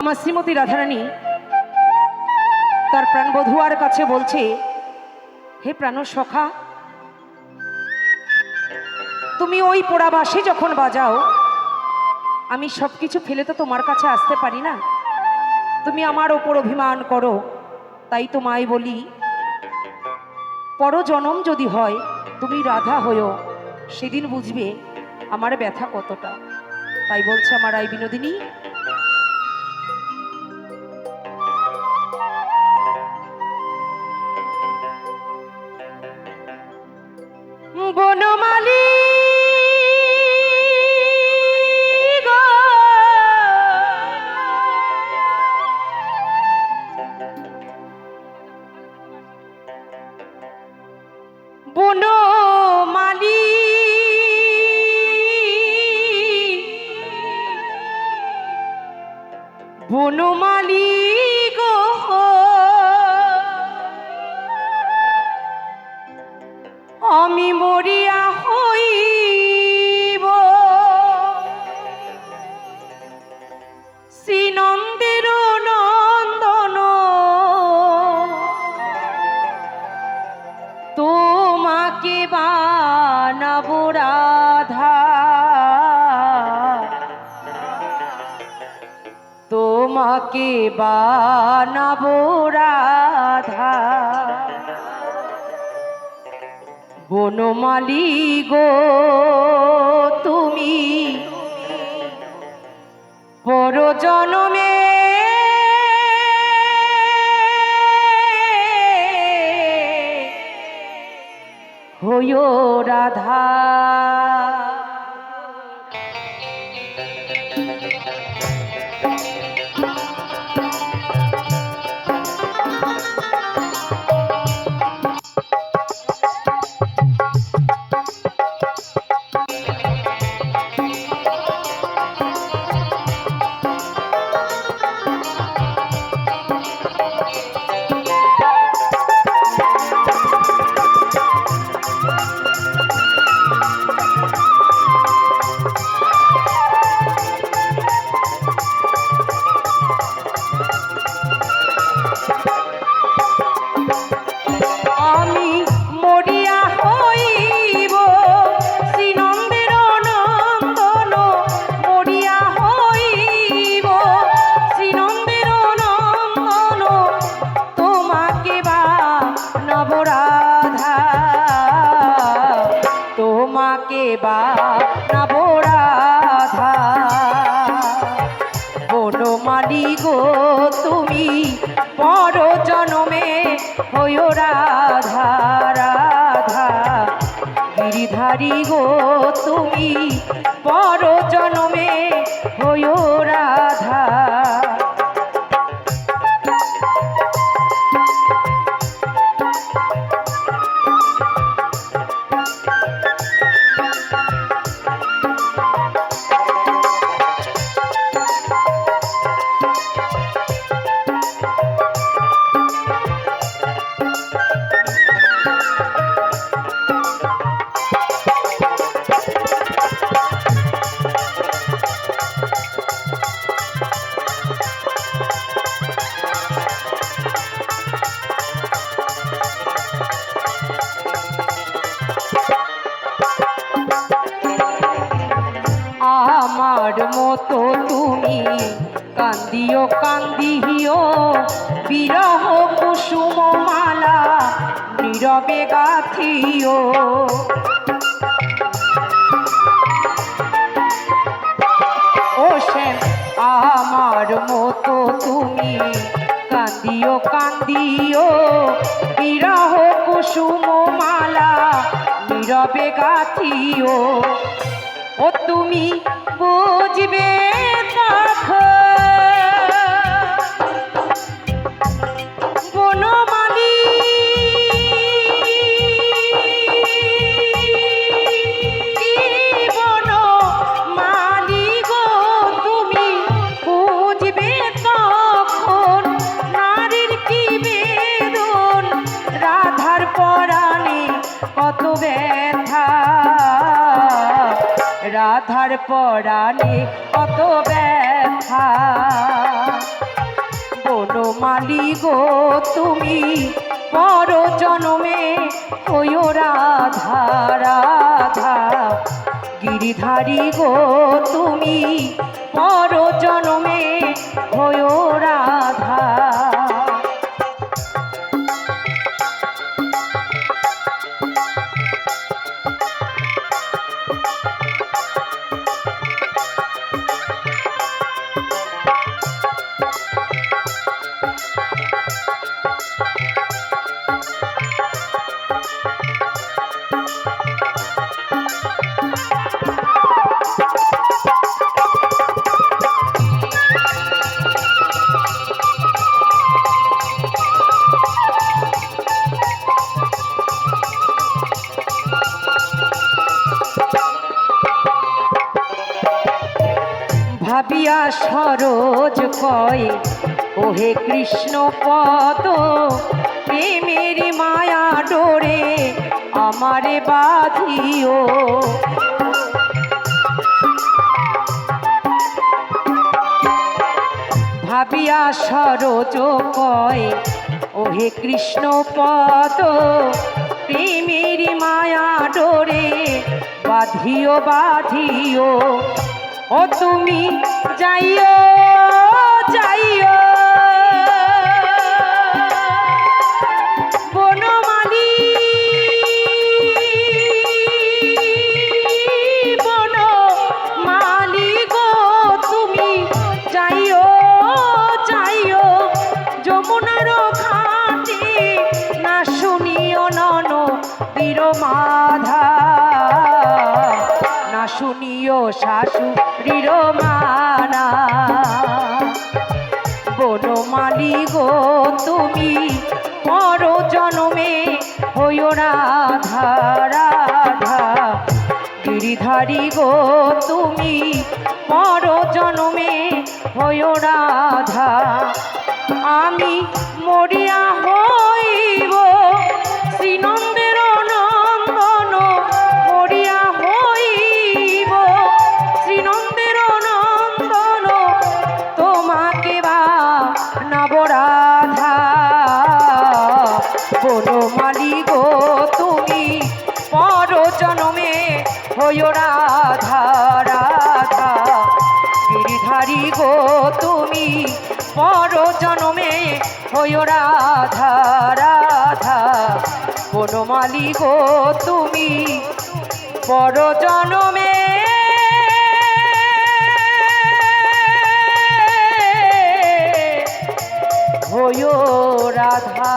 আমার শ্রীমতী রাধারানী তার প্রাণবধূয়ার কাছে বলছে, হে প্রাণ সখা, তুমি ওই পোড়া বাঁশি যখন বাজাও আমি সব কিছু ফেলে তো তোমার কাছে আসতে পারি না। তুমি আমার ওপর অভিমান করো, তাই তো মাই বলি পরজনম যদি হয় তুমি রাধা হয়েও, সেদিন বুঝবে আমার ব্যথা কতটা। তাই বলছে আমার রায় বিনোদিনী, বনমালী বনমালী বনমালী গো, আমি মরিয়া হইব শ্রীনন্দের নন্দন, তোমাকে বানাবো রাধা, তোমাকে বানাবো রাধা। বনমালী গো তুমি পরজনমে হইও রাধা। তোমাকে বানাবো রাধা, বনমালী গো তুমি পরজনমে হইও রাধা রাধা। গিরিধারী গো তুমি পরজনমে হইও রাধা। আমার মতো তুমি কান্দিও কান্দিও, বিরহ কুসুম মালা নীরবে গাথিও। ও শ্যাম, আমার মতো তুমি কান্দিও কান্দিও, বিরহ কুসুম মালা নীরবে গাথিও। ও তুমি বুঝবে বনমালী, বনমালী গো তুমি বুঝবে তখন নারীর কি বেদন, রাধার পরাণে কত ব্যথা। রাধার পরাণে কত ব্যথা। বনমালী গো তুমি পর জনমে হইও রাধা রাধা। গিরিধারী গো তুমি পর জনমে হইও রাধা। ভাবিয়া সরোজ কয় ওহে কৃষ্ণ পদ, প্রেমের মায়া ডোরে আমারে বাঁধিও। ভাবিয়া সরোজ কয় ওহে কৃষ্ণ পদ, প্রেমের মায়া ডোরে বাঁধিও বাঁধিও। ও তুমি যাইও যাইও বনমালী, বনমালী গো তুমি যাইও যাইও যমুনার ঘাটে, না শুনিও নন বীরমাধা, না শুনিও শাশুড়ির মানা। বনমালী গো তুমি পর জনমে হইও রাধা রাধা। গিরিধারী গো তুমি পর জনমে হইও রাধা। আমি মরিয়া হইব শ্রীনন্দের নন্দন, মরিয়া হইব শ্রীনন্দের নন্দন, তোমাকে বা নবরাধা। বনমালী গো তুমি পর জনমে হইও রাধা রাধা। গিরিধারী গো তুমি পর জনমে হইও রাধা রাধা। বনমালী গো তুমি পর জনমে হইও রাধা।